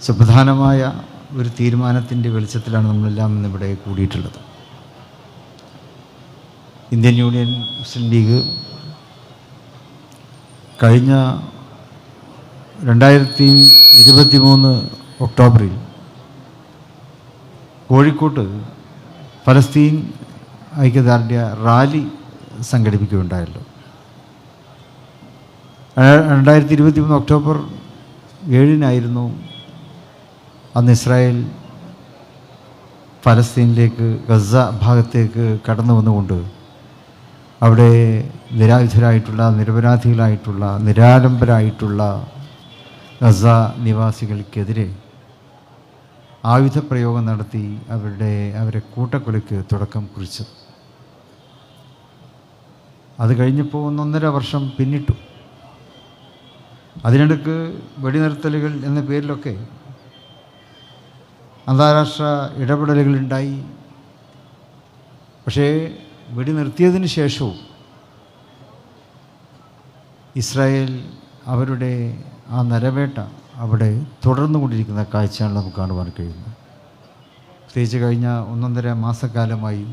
സുപ്രധാനമായ ഒരു തീരുമാനത്തിൻ്റെ വെളിച്ചത്തിലാണ് നമ്മളെല്ലാം ഇന്നിവിടെ കൂടിയിട്ടുള്ളത്. ഇന്ത്യൻ യൂണിയൻ മുസ്ലിം ലീഗ് കഴിഞ്ഞ 2023 ഒക്ടോബറിൽ കോഴിക്കോട്ട് ഫലസ്തീൻ ഐക്യദാർഢ്യ റാലി സംഘടിപ്പിക്കുകയുണ്ടായല്ലോ. 2023 ഒക്ടോബർ 7 അന്ന് ഇസ്രായേൽ ഫലസ്തീനിലേക്ക് ഗസ ഭാഗത്തേക്ക് കടന്നു വന്നുകൊണ്ട് അവിടെ നിരായുധരായിട്ടുള്ള, നിരപരാധികളായിട്ടുള്ള, നിരാലംബരായിട്ടുള്ള ഗസ നിവാസികൾക്കെതിരെ ആയുധപ്രയോഗം നടത്തി അവരെ കൂട്ടക്കൊലയ്ക്ക് തുടക്കം കുറിച്ചു. അത് കഴിഞ്ഞപ്പോൾ 1.5 വർഷം പിന്നിട്ടു. അതിനിടയ്ക്ക് വെടിനിർത്തലുകൾ എന്ന പേരിലൊക്കെ അന്താരാഷ്ട്ര ഇടപെടലുകളുണ്ടായി. പക്ഷേ വെടിനിർത്തിയതിന് ശേഷവും ഇസ്രായേൽ അവരുടെ ആ നരവേട്ട അവിടെ തുടർന്നു കൊണ്ടിരിക്കുന്ന കാഴ്ചയാണ് നമുക്ക് കാണുവാൻ കഴിയുന്നത്. പ്രത്യേകിച്ച് കഴിഞ്ഞ 1.5 മാസക്കാലമായി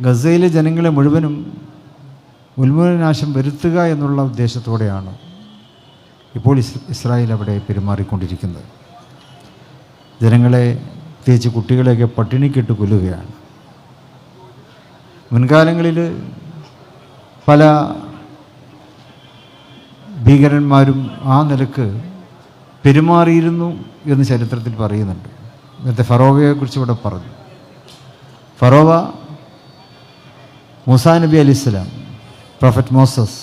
ഗസയിലെ ജനങ്ങളെ മുഴുവനും ഉന്മൂലനാശം വരുത്തുക എന്നുള്ള ഉദ്ദേശത്തോടെയാണ് ഇപ്പോൾ ഇസ്രായേൽ അവിടെ പെരുമാറിക്കൊണ്ടിരിക്കുന്നത്. ജനങ്ങളെ, പ്രത്യേകിച്ച് കുട്ടികളെയൊക്കെ പട്ടിണിക്കിട്ട് കൊല്ലുകയാണ്. മുൻകാലങ്ങളിൽ പല ഭീകരന്മാരും ആ നിലക്ക് പെരുമാറിയിരുന്നു എന്ന് ചരിത്രത്തിൽ പറയുന്നുണ്ട്. നേരത്തെ ഫറോവയെക്കുറിച്ച് ഇവിടെ പറഞ്ഞു. ഫറോവ മൂസാ നബി അലൈഹിസ്സലാം, പ്രൊഫറ്റ് മോസസ്,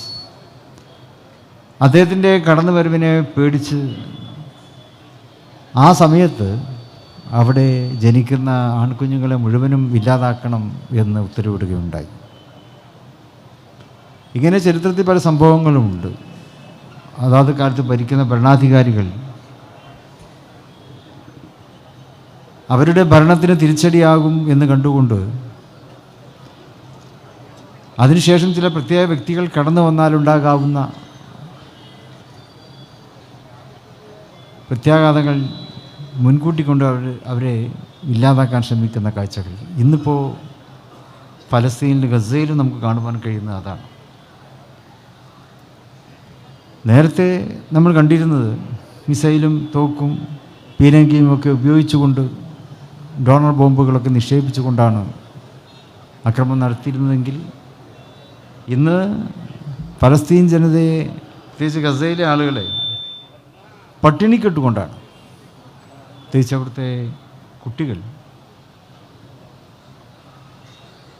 അദ്ദേഹത്തിൻ്റെ കടന്നുവരവിനെ പേടിച്ച് ആ സമയത്ത് അവിടെ ജനിക്കുന്ന ആൺകുഞ്ഞുങ്ങളെ മുഴുവനും ഇല്ലാതാക്കണം എന്ന് ഉത്തരവിടുകയുണ്ടായി. ഇങ്ങനെ ചരിത്രത്തിൽ പല സംഭവങ്ങളുമുണ്ട്. അതാത് കാലത്ത് ഭരിക്കുന്ന ഭരണാധികാരികൾ അവരുടെ ഭരണത്തിന് തിരിച്ചടിയാകും എന്ന് കണ്ടുകൊണ്ട് അതിനുശേഷം ചില പ്രത്യേക വ്യക്തികൾ കടന്നു വന്നാലുണ്ടാകാവുന്ന പ്രത്യാഘാതങ്ങൾ മുൻകൂട്ടി കൊണ്ട് അവരെ ഇല്ലാതാക്കാൻ ശ്രമിക്കുന്ന കാഴ്ചകൾ ഇന്നിപ്പോൾ ഫലസ്തീനിൽ, ഗസയിലും നമുക്ക് കാണുവാൻ കഴിയുന്നത് അതാണ്. നേരത്തെ നമ്മൾ കണ്ടിരുന്നത് മിസൈലും തോക്കും പീരങ്കിയും ഒക്കെ ഉപയോഗിച്ചുകൊണ്ട്, ഡോണർ ബോംബുകളൊക്കെ നിക്ഷേപിച്ചുകൊണ്ടാണ് ആക്രമണം നടത്തിയിരുന്നതെങ്കിൽ ഇന്ന് ഫലസ്തീൻ ജനതയെ, പ്രത്യേകിച്ച് ഗസയിലെ ആളുകളെ പട്ടിണിക്കിട്ടുകൊണ്ടാണ്, പ്രത്യേകിച്ച് അവിടുത്തെ കുട്ടികൾ.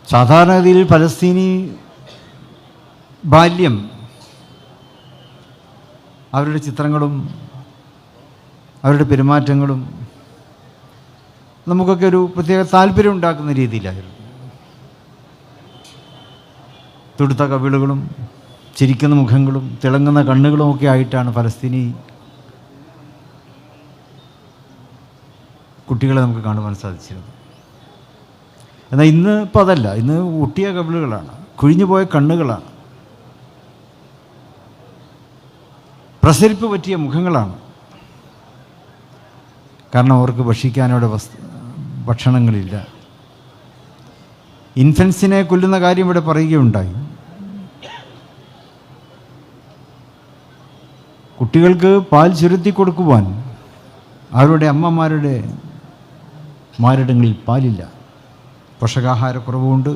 സാധാരണഗതിയിൽ ഫലസ്തീനി ബാല്യം, അവരുടെ ചിത്രങ്ങളും അവരുടെ പെരുമാറ്റങ്ങളും നമുക്കൊക്കെ ഒരു പ്രത്യേക താല്പര്യം ഉണ്ടാക്കുന്ന രീതിയിലായിരുന്നു. തുടുത്ത കവിളുകളും ചിരിക്കുന്ന മുഖങ്ങളും തിളങ്ങുന്ന കണ്ണുകളും ഒക്കെ ആയിട്ടാണ് ഫലസ്തീനി കുട്ടികളെ നമുക്ക് കാണുവാൻ സാധിച്ചിരുന്നത്. എന്നാൽ ഇന്ന് ഇപ്പോൾ അതല്ല. ഇന്ന് ഒട്ടിയ കവിളുകളാണ്, കുഴിഞ്ഞുപോയ കണ്ണുകളാണ്, പ്രസരിപ്പ് പറ്റിയ മുഖങ്ങളാണ്. കാരണം അവർക്ക് ഭക്ഷിക്കാനവിടെ ഭക്ഷണങ്ങളില്ല. ഇൻഫൻസിനെ കൊല്ലുന്ന കാര്യം ഇവിടെ പറയുകയുണ്ടായി. കുട്ടികൾക്ക് പാൽ ചുരുത്തി കൊടുക്കുവാൻ അവരുടെ അമ്മമാരുടെ മാരിടങ്ങളിൽ പാലില്ല. പോഷകാഹാരക്കുറവുകൊണ്ട്,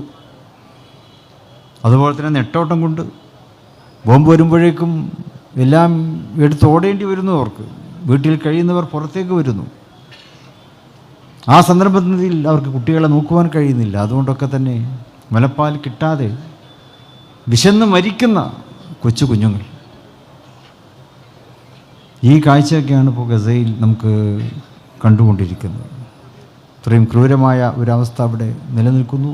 അതുപോലെ തന്നെ നെട്ടോട്ടം കൊണ്ട് ബോംബ് വരുമ്പോഴേക്കും എല്ലാം എടുത്ത് ഓടേണ്ടി വരുന്നു. അവർക്ക് വീട്ടിൽ കഴിയുന്നവർ പുറത്തേക്ക് വരുന്നു. ആ സന്ദർഭത്തിൽ അവർക്ക് കുട്ടികളെ നോക്കുവാൻ കഴിയുന്നില്ല. അതുകൊണ്ടൊക്കെ തന്നെ മുലപ്പാൽ കിട്ടാതെ വിശന്ന് മരിക്കുന്ന കൊച്ചു കുഞ്ഞുങ്ങൾ. ഈ കാഴ്ചയൊക്കെയാണ് ഇപ്പോൾ ഗസയിൽ നമുക്ക് കണ്ടുകൊണ്ടിരിക്കുന്നത്. ഇത്രയും ക്രൂരമായ ഒരവസ്ഥ അവിടെ നിലനിൽക്കുന്നു.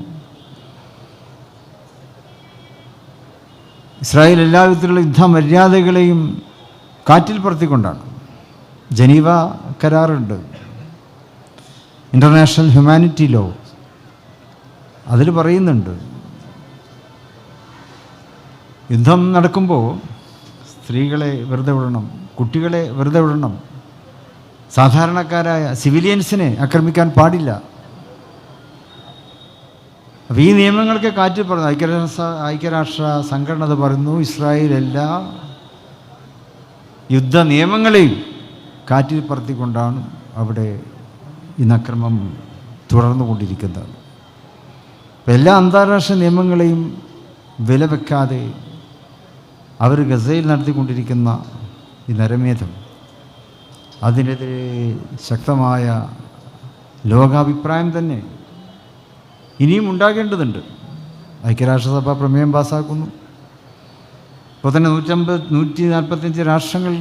ഇസ്രായേൽ എല്ലാ വിധത്തിലുള്ള യുദ്ധമര്യാദകളെയും കാറ്റിൽ പറത്തിക്കൊണ്ടാണ്. ജനീവ കരാറുണ്ട്, ഇൻ്റർനാഷണൽ ഹ്യൂമാനിറ്റി ലോ, അതിൽ പറയുന്നുണ്ട് യുദ്ധം നടക്കുമ്പോൾ സ്ത്രീകളെ വെറുതെ വിടണം, കുട്ടികളെ വെറുതെ വിടണം. സാധാരണക്കാരായ സിവിലിയൻസിനെ ആക്രമിക്കാൻ പാടില്ല. അപ്പോൾ ഈ നിയമങ്ങളൊക്കെ കാറ്റിൽ പറഞ്ഞു. ഐക്യരാഷ്ട്ര സംഘടന അത് പറയുന്നു, ഇസ്രായേൽ എല്ലാ യുദ്ധ നിയമങ്ങളെയും കാറ്റിൽ പറത്തിക്കൊണ്ടാണ് അവിടെ ഇന്ന് അക്രമം തുടർന്നുകൊണ്ടിരിക്കുന്നത്. അപ്പോൾ എല്ലാ അന്താരാഷ്ട്ര നിയമങ്ങളെയും വില വെക്കാതെ അവർ ഗസയിൽ നടത്തിക്കൊണ്ടിരിക്കുന്ന ഈ നരമേധം, അതിനെതിരെ ശക്തമായ ലോകാഭിപ്രായം തന്നെ ഇനിയും ഉണ്ടാകേണ്ടതുണ്ട്. ഐക്യരാഷ്ട്രസഭ പ്രമേയം പാസ്സാക്കുന്നു. ഇപ്പോൾ തന്നെ 145 രാഷ്ട്രങ്ങൾ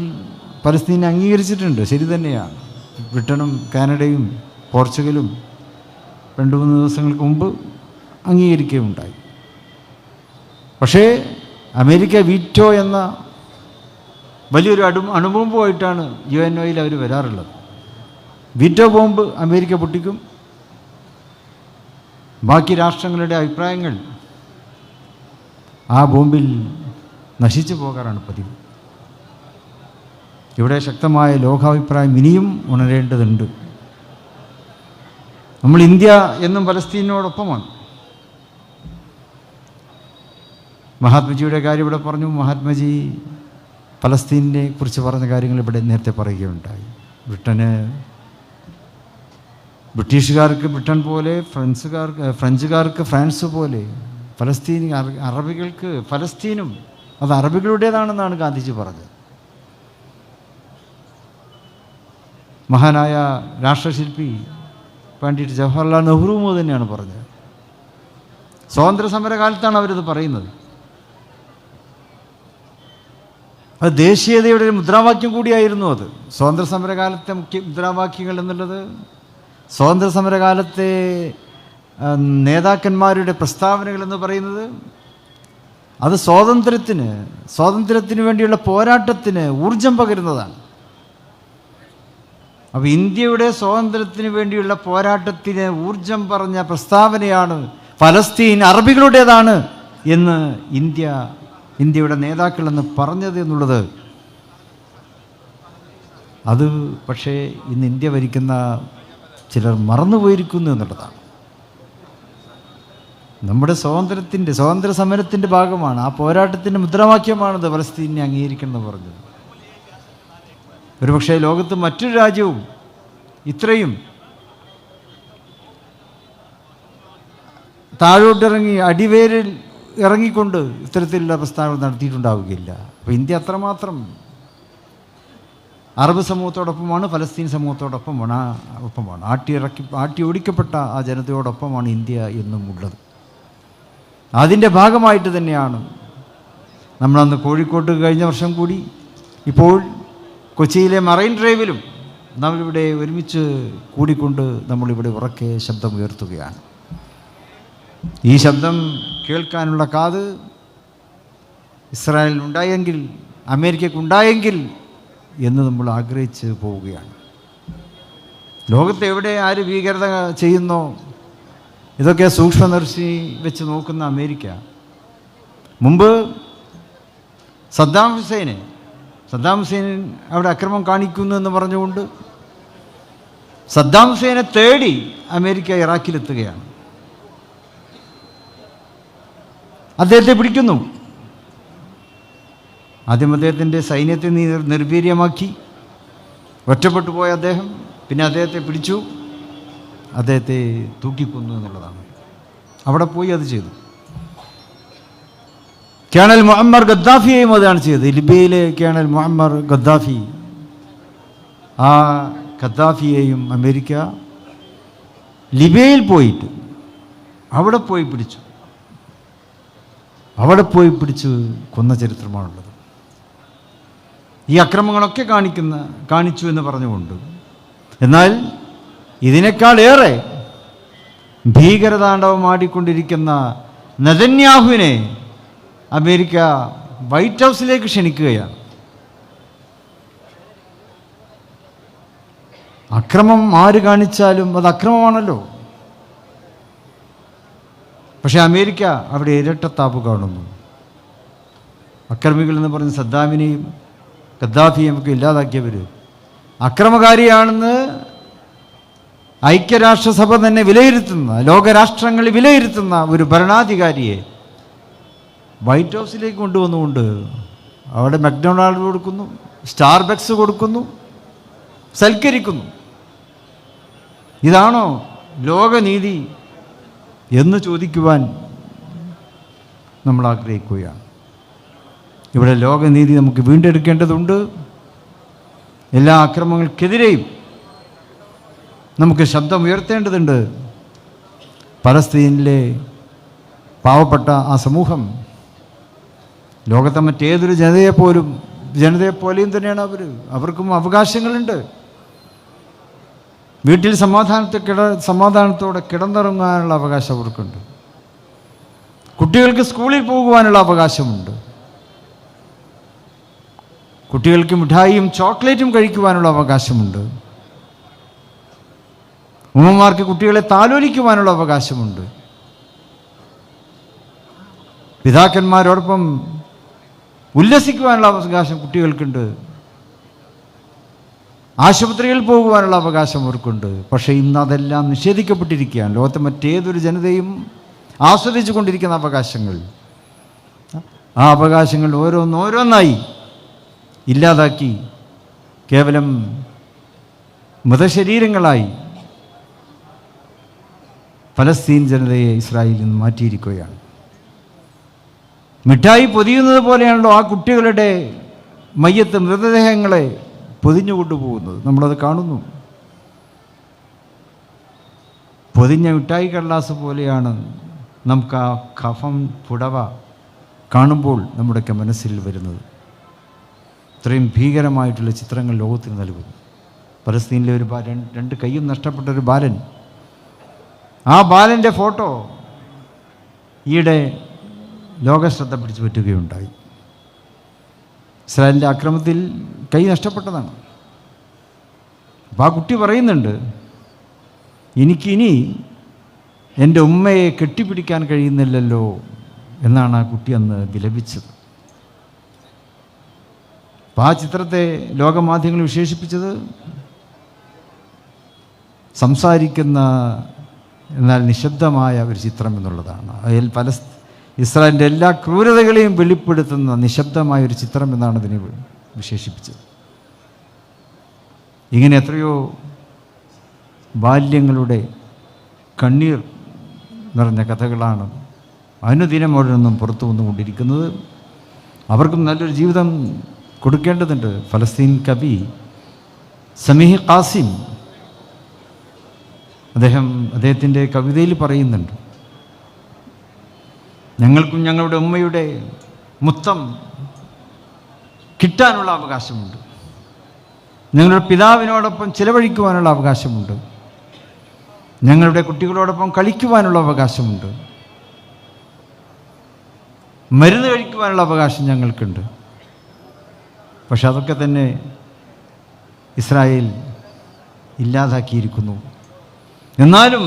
പലസ്തീനെ അംഗീകരിച്ചിട്ടുണ്ട്. ശരി തന്നെയാണ്. ബ്രിട്ടനും കാനഡയും പോർച്ചുഗലും 2-3 ദിവസങ്ങൾക്ക് മുമ്പ് അംഗീകരിക്കുകയുണ്ടായി. പക്ഷേ അമേരിക്ക വീറ്റോ എന്ന വലിയൊരു അണുബോംബുമായിട്ടാണ് UNOയിൽ അവർ വരാറുള്ളത്. വീറ്റോ ബോംബ് അമേരിക്ക പൊട്ടിക്കും. ബാക്കി രാഷ്ട്രങ്ങളുടെ അഭിപ്രായങ്ങൾ ആ ബോംബിൽ നശിച്ചു പോകാറാണ് പതിവ്. ഇവിടെ ശക്തമായ ലോകാഭിപ്രായം ഇനിയും ഉണരേണ്ടതുണ്ട്. നമ്മൾ ഇന്ത്യ എന്നും പലസ്തീനോടൊപ്പമാണ്. മഹാത്മജിയുടെ കാര്യം ഇവിടെ പറഞ്ഞു. മഹാത്മജി പലസ്തീനെ കുറിച്ച് പറഞ്ഞ കാര്യങ്ങൾ ഇവിടെ നേരത്തെ പറയുകയുണ്ടായി. ബ്രിട്ടീഷുകാർക്ക് ബ്രിട്ടൻ പോലെ, ഫ്രഞ്ചുകാർക്ക് ഫ്രാൻസ് പോലെ, അറബികൾക്ക് ഫലസ്തീനും അത് അറബികളുടേതാണെന്നാണ് ഗാന്ധിജി പറഞ്ഞത്. മഹാനായ രാഷ്ട്രശില്പി പണ്ഡിറ്റ് ജവഹർലാൽ നെഹ്റുവും തന്നെയാണ് പറഞ്ഞത്. സ്വാതന്ത്ര്യ സമരകാലത്താണ് അവരിത് പറയുന്നത്. അത് ദേശീയതയുടെ ഒരു മുദ്രാവാക്യം കൂടിയായിരുന്നു. അത് സ്വാതന്ത്ര്യ സമരകാലത്തെ മുഖ്യ മുദ്രാവാക്യങ്ങൾ എന്നുള്ളത് സ്വാതന്ത്ര്യ സമരകാലത്തെ നേതാക്കന്മാരുടെ പ്രസ്താവനകൾ എന്ന് പറയുന്നത് അത് സ്വാതന്ത്ര്യത്തിന് വേണ്ടിയുള്ള പോരാട്ടത്തിന് ഊർജം പകരുന്നതാണ്. അപ്പോൾ ഇന്ത്യയുടെ സ്വാതന്ത്ര്യത്തിന് വേണ്ടിയുള്ള പോരാട്ടത്തിന് ഊർജം പറഞ്ഞ പ്രസ്താവനയാണ് ഫലസ്തീൻ അറബികളുടേതാണ് എന്ന് ഇന്ത്യയുടെ നേതാക്കളെന്ന് പറഞ്ഞത് എന്നുള്ളത്. അത് പക്ഷേ ഇന്ന് ഇന്ത്യ ഭരിക്കുന്ന ചിലർ മറന്നുപോയിരിക്കുന്നു എന്നുള്ളതാണ്. നമ്മുടെ സ്വാതന്ത്ര്യ സമരത്തിൻ്റെ ഭാഗമാണ്, ആ പോരാട്ടത്തിൻ്റെ മുദ്രാവാക്യമാണത് ഫലസ്തീനെ അംഗീകരിക്കണമെന്ന് പറഞ്ഞത്. ഒരുപക്ഷെ ലോകത്ത് മറ്റൊരു രാജ്യവും ഇത്രയും താഴോട്ടിറങ്ങി അടിവേരിൽ ഇറങ്ങിക്കൊണ്ട് ഇത്തരത്തിലുള്ള പ്രസ്താവന നടത്തിയിട്ടുണ്ടാവുകയില്ല. അപ്പോൾ ഇന്ത്യ അത്രമാത്രം അറബ് സമൂഹത്തോടൊപ്പമാണ്, ഫലസ്തീൻ സമൂഹത്തോടൊപ്പമാണ്, ആട്ടി ഓടിക്കപ്പെട്ട ആ ജനതയോടൊപ്പമാണ് ഇന്ത്യ എന്നും ഉള്ളത്. അതിൻ്റെ ഭാഗമായിട്ട് തന്നെയാണ് നമ്മളന്ന് കോഴിക്കോട്ട് കഴിഞ്ഞ വർഷം കൂടി, ഇപ്പോൾ കൊച്ചിയിലെ മറൈൻ ഡ്രൈവിലും നമ്മളിവിടെ ഒരുമിച്ച് കൂടിക്കൊണ്ട് നമ്മളിവിടെ ഉറക്കെ ശബ്ദമുയർത്തുകയാണ്. ഈ ശബ്ദം കേൾക്കാനുള്ള കാത് ഇസ്രായേലിനുണ്ടായെങ്കിൽ, അമേരിക്കയ്ക്കുണ്ടായെങ്കിൽ എന്ന് നമ്മൾ ആഗ്രഹിച്ച് പോവുകയാണ്. ലോകത്ത് എവിടെ ആര് ഭീകരത ചെയ്യുന്നോ ഇതൊക്കെ സൂക്ഷ്മദർശി വെച്ച് നോക്കുന്ന അമേരിക്ക മുമ്പ് സദ്ദാം ഹുസൈൻ അവിടെ അക്രമം കാണിക്കുന്നു എന്ന് പറഞ്ഞുകൊണ്ട് സദ്ദാം ഹുസൈനെ തേടി അമേരിക്ക ഇറാഖിലെത്തുകയാണ്. അദ്ദേഹത്തെ പിടിക്കുന്നു. ആദ്യം അദ്ദേഹത്തിൻ്റെ സൈന്യത്തെ നിർവീര്യമാക്കി, ഒറ്റപ്പെട്ടു പോയ അദ്ദേഹം. പിന്നെ അദ്ദേഹത്തെ പിടിച്ചു, അദ്ദേഹത്തെ തൂക്കിക്കൊന്നു എന്നുള്ളതാണ്. അവിടെ പോയി അത് ചെയ്തു. കേണൽ മുഅമ്മർ ഗദ്ദാഫിയെയും അതാണ് ചെയ്തത്. ലിബിയയിലെ കേണൽ മുഅമ്മർ ഗദ്ദാഫി, ആ ഗദ്ദാഫിയെയും അമേരിക്ക ലിബിയയിൽ പോയിട്ട് അവിടെ പോയി പിടിച്ചു കൊന്ന ചരിത്രമാണുള്ളത്. ഈ അക്രമങ്ങളൊക്കെ കാണിച്ചു എന്ന് പറഞ്ഞുകൊണ്ട്, എന്നാൽ ഇതിനേക്കാളേറെ ഭീകരതാണ്ഡവമാടിക്കൊണ്ടിരിക്കുന്ന നെതന്യാഹുവിനെ അമേരിക്ക വൈറ്റ് ഹൗസിലേക്ക് ക്ഷണിക്കുകയാണ്. അക്രമം ആര് കാണിച്ചാലും അത് അക്രമമാണല്ലോ. പക്ഷേ അമേരിക്ക അവിടെ ഇരട്ടത്താപ്പ് കാണുന്നു. അക്രമികൾ എന്ന് പറഞ്ഞ് സദ്ദാമിനെയും ഗദ്ദാഫിയെ നമുക്ക് ഇല്ലാതാക്കിയവർ, അക്രമകാരിയാണെന്ന് ഐക്യരാഷ്ട്രസഭ തന്നെ വിലയിരുത്തുന്ന, ലോകരാഷ്ട്രങ്ങൾ വിലയിരുത്തുന്ന ഒരു ഭരണാധികാരിയെ വൈറ്റ് ഹൗസിലേക്ക് കൊണ്ടുവന്നുകൊണ്ട് അവിടെ മക്ഡൊണാൾഡ് കൊടുക്കുന്നു, സ്റ്റാർബക്സ് കൊടുക്കുന്നു, സൽക്കരിക്കുന്നു. ഇതാണോ ലോകനീതി എന്ന് ചോദിക്കുവാൻ നമ്മൾ ആഗ്രഹിക്കുകയാണ്. ഇവിടെ ലോകനീതി നമുക്ക് വീണ്ടെടുക്കേണ്ടതുണ്ട്. എല്ലാ അക്രമങ്ങൾക്കെതിരെയും നമുക്ക് ശബ്ദം ഉയർത്തേണ്ടതുണ്ട്. പലസ്തീനിലെ പാവപ്പെട്ട ആ സമൂഹം ലോകത്തെ മറ്റേതൊരു ജനതയെപ്പോലെയും തന്നെയാണ് അവർക്കും അവകാശങ്ങളുണ്ട്. വീട്ടിൽ സമാധാനത്തോടെ കിടന്നുറങ്ങാനുള്ള അവകാശം അവർക്കുണ്ട്. കുട്ടികൾക്ക് സ്കൂളിൽ പോകുവാനുള്ള അവകാശമുണ്ട്. കുട്ടികൾക്ക് മിഠായിയും ചോക്ലേറ്റും കഴിക്കുവാനുള്ള അവകാശമുണ്ട്. ഉമ്മമാർക്ക് കുട്ടികളെ താലോലിക്കുവാനുള്ള അവകാശമുണ്ട്. പിതാക്കന്മാരോടൊപ്പം ഉല്ലസിക്കുവാനുള്ള അവകാശം കുട്ടികൾക്കുണ്ട്. ആശുപത്രിയിൽ പോകുവാനുള്ള അവകാശം അവർക്കുണ്ട്. പക്ഷേ ഇന്ന് അതെല്ലാം നിഷേധിക്കപ്പെട്ടിരിക്കുകയാണ്. ലോകത്തെ മറ്റേതൊരു ജനതയും ആസ്വദിച്ചു കൊണ്ടിരിക്കുന്ന അവകാശങ്ങൾ, ആ അവകാശങ്ങൾ ഓരോന്നോരോന്നായി ഇല്ലാതാക്കി കേവലം മൃതശരീരങ്ങളായി ഫലസ്തീൻ ജനതയെ ഇസ്രായേലിൽ നിന്ന് മാറ്റിയിരിക്കുകയാണ്. മിഠായി പൊതിയുന്നത് പോലെയാണല്ലോ ആ കുട്ടികളുടെ മയ്യത്ത്, മൃതദേഹങ്ങളെ പൊതിഞ്ഞു കൊണ്ടുപോകുന്നത്. നമ്മളത് കാണുന്നു. പൊതിഞ്ഞ മിഠായി കടലാസ് പോലെയാണ് നമുക്ക് ആ കഫം പുടവ കാണുമ്പോൾ നമ്മുടെയൊക്കെ മനസ്സിൽ വരുന്നത്. ഇത്രയും ഭീകരമായിട്ടുള്ള ചിത്രങ്ങൾ ലോകത്തിന് നൽകുന്നു. പലസ്തീനിലെ ഒരു രണ്ട് കൈയും നഷ്ടപ്പെട്ട ഒരു ബാലൻ, ആ ബാലൻ്റെ ഫോട്ടോ ഈയിടെ ലോകശ്രദ്ധ പിടിച്ചു പറ്റുകയുണ്ടായി. ഇസ്രായേലിൻ്റെ ആക്രമണത്തിൽ കൈ നഷ്ടപ്പെട്ടതാണ്. അപ്പോൾ ആ കുട്ടി പറയുന്നുണ്ട്, എനിക്കിനി എൻ്റെ ഉമ്മയെ കെട്ടിപ്പിടിക്കാൻ കഴിയുന്നില്ലല്ലോ എന്നാണ് ആ കുട്ടി അന്ന് വിലപിച്ചത്. അപ്പോൾ ആ ചിത്രത്തെ ലോകമാധ്യമങ്ങൾ വിശേഷിപ്പിച്ചത് സംസാരിക്കുന്ന എന്നാൽ നിശബ്ദമായ ഒരു ചിത്രം എന്നുള്ളതാണ്. അതിൽ ഇസ്രായേലിൻ്റെ എല്ലാ ക്രൂരതകളെയും വെളിപ്പെടുത്തുന്ന നിശബ്ദമായ ഒരു ചിത്രം എന്നാണ് ഇതിനെ വിശേഷിപ്പിച്ചത്. ഇങ്ങനെ എത്രയോ ബാല്യങ്ങളുടെ കണ്ണീർ നിറഞ്ഞ കഥകളാണ് അനുദിനം അവിടെ നിന്നും പുറത്തു വന്നുകൊണ്ടിരിക്കുന്നത്. അവർക്കും നല്ലൊരു ജീവിതം കൊടുക്കേണ്ടതുണ്ട്. ഫലസ്തീൻ കവി സമീഹ് ഖാസിം അദ്ദേഹത്തിൻ്റെ കവിതയിൽ പറയുന്നുണ്ട്, ഞങ്ങൾക്കും ഞങ്ങളുടെ ഉമ്മയുടെ മുത്തം കിട്ടാനുള്ള അവകാശമുണ്ട്. ഞങ്ങളുടെ പിതാവിനോടൊപ്പം ചിലവഴിക്കുവാനുള്ള അവകാശമുണ്ട്. ഞങ്ങളുടെ കുട്ടികളോടൊപ്പം കളിക്കുവാനുള്ള അവകാശമുണ്ട്. മരുന്ന് കഴിക്കുവാനുള്ള അവകാശം ഞങ്ങൾക്കുണ്ട്. പക്ഷെ അതൊക്കെ തന്നെ ഇസ്രായേൽ ഇല്ലാതാക്കിയിരിക്കുന്നു. എന്നാലും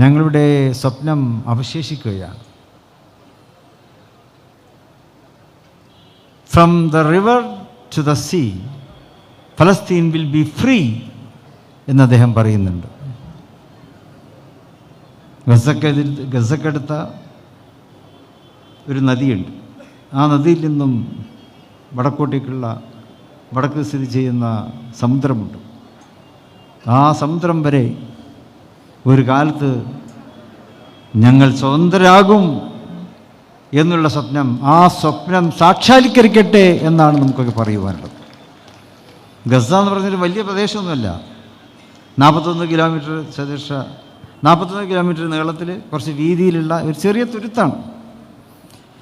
ഞങ്ങളുടെ സ്വപ്നം അവശേഷിക്കുകയാണ്. From the river to the sea Palestine will be free എന്ന് അദ്ദേഹം പറയുന്നുണ്ട്. ഗസക്കടുത്ത ഒരു നദിയുണ്ട്. ആ നദിയിൽ നിന്നും വടക്ക് സ്ഥിതി ചെയ്യുന്ന സമുദ്രമുണ്ട്. ആ സമുദ്രം വരെ ഒരു കാലത്ത് ഞങ്ങൾ സ്വതന്ത്രരാകും എന്നുള്ള സ്വപ്നം, ആ സ്വപ്നം സാക്ഷാത്കരിക്കട്ടെ എന്നാണ് നമുക്കൊക്കെ പറയുവാനുള്ളത്. ഗസ എന്ന് പറഞ്ഞൊരു വലിയ പ്രദേശമൊന്നുമല്ല. 41 കിലോമീറ്റർ നീളത്തിൽ കുറച്ച് വീതിയിലുള്ള ഒരു ചെറിയ തുരുത്താണ്.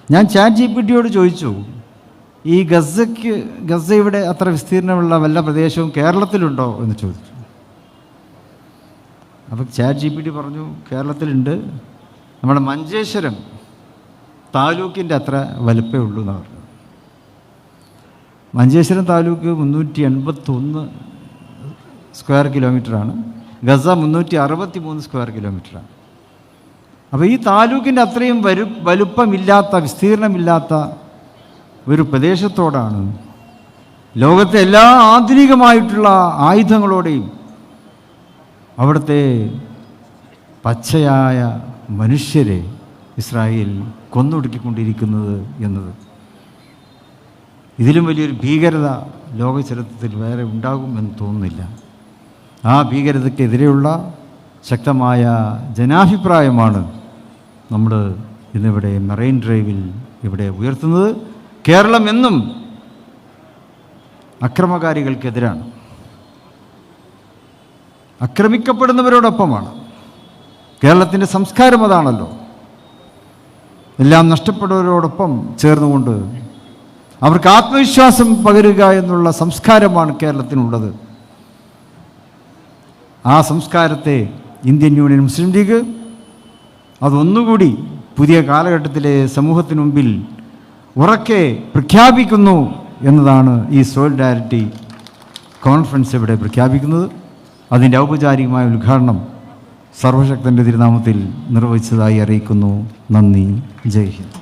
ഞാൻ ChatGPT ചോദിച്ചു, ഈ ഗസയുടെ അത്ര വിസ്തീർണമുള്ള വല്ല പ്രദേശവും കേരളത്തിലുണ്ടോ എന്ന് ചോദിച്ചു. അപ്പോൾ ChatGPT പറഞ്ഞു, കേരളത്തിലുണ്ട്, നമ്മുടെ മഞ്ചേശ്വരം താലൂക്കിൻ്റെ അത്ര വലുപ്പമേ ഉള്ളൂ എന്നാണ് പറഞ്ഞത്. മഞ്ചേശ്വരം താലൂക്ക് 381 സ്ക്വയർ കിലോമീറ്ററാണ്. ഗസ 363 സ്ക്വയർ കിലോമീറ്ററാണ്. അപ്പോൾ ഈ താലൂക്കിൻ്റെ അത്രയും വലുപ്പമില്ലാത്ത, വിസ്തീർണമില്ലാത്ത ഒരു പ്രദേശത്തോടാണ് ലോകത്തെ എല്ലാ ആധുനികമായിട്ടുള്ള ആയുധങ്ങളോടെയും അവിടുത്തെ പച്ചയായ മനുഷ്യരെ ഇസ്രായേൽ കൊന്നൊടുക്കിക്കൊണ്ടിരിക്കുന്നത് എന്നത്, ഇതിലും വലിയൊരു ഭീകരത ലോക ചരിത്രത്തിൽ വേറെ ഉണ്ടാകുമെന്ന് തോന്നുന്നില്ല. ആ ഭീകരതയ്ക്കെതിരെയുള്ള ശക്തമായ ജനാഭിപ്രായമാണ് നമ്മൾ ഇന്നിവിടെ മറൈൻ ഡ്രൈവിൽ ഇവിടെ ഉയർത്തുന്നത്. കേരളം എന്നും അക്രമകാരികൾക്കെതിരാണ്, ആക്രമിക്കപ്പെടുന്നവരോടൊപ്പമാണ്. കേരളത്തിൻ്റെ സംസ്കാരം അതാണല്ലോ. എല്ലാം നഷ്ടപ്പെട്ടവരോടൊപ്പം ചേർന്നുകൊണ്ട് അവർക്ക് ആത്മവിശ്വാസം പകരുക എന്നുള്ള സംസ്കാരമാണ് കേരളത്തിനുള്ളത്. ആ സംസ്കാരത്തെ ഇന്ത്യൻ യൂണിയൻ മുസ്ലിം ലീഗ് അതൊന്നുകൂടി പുതിയ കാലഘട്ടത്തിലെ സമൂഹത്തിന് മുമ്പിൽ ഉറക്കെ പ്രഖ്യാപിക്കുന്നു എന്നതാണ് ഈ സോളിഡാരിറ്റി കോൺഫറൻസ് ഇവിടെ പ്രഖ്യാപിക്കുന്നത്. അതിൻ്റെ ഔപചാരികമായ ഉദ്ഘാടനം സർവശക്തൻ്റെ തിരുനാമത്തിൽ നിർവഹിച്ചതായി അറിയിക്കുന്നു. നന്ദി. ജയ് ഹിന്ദ്.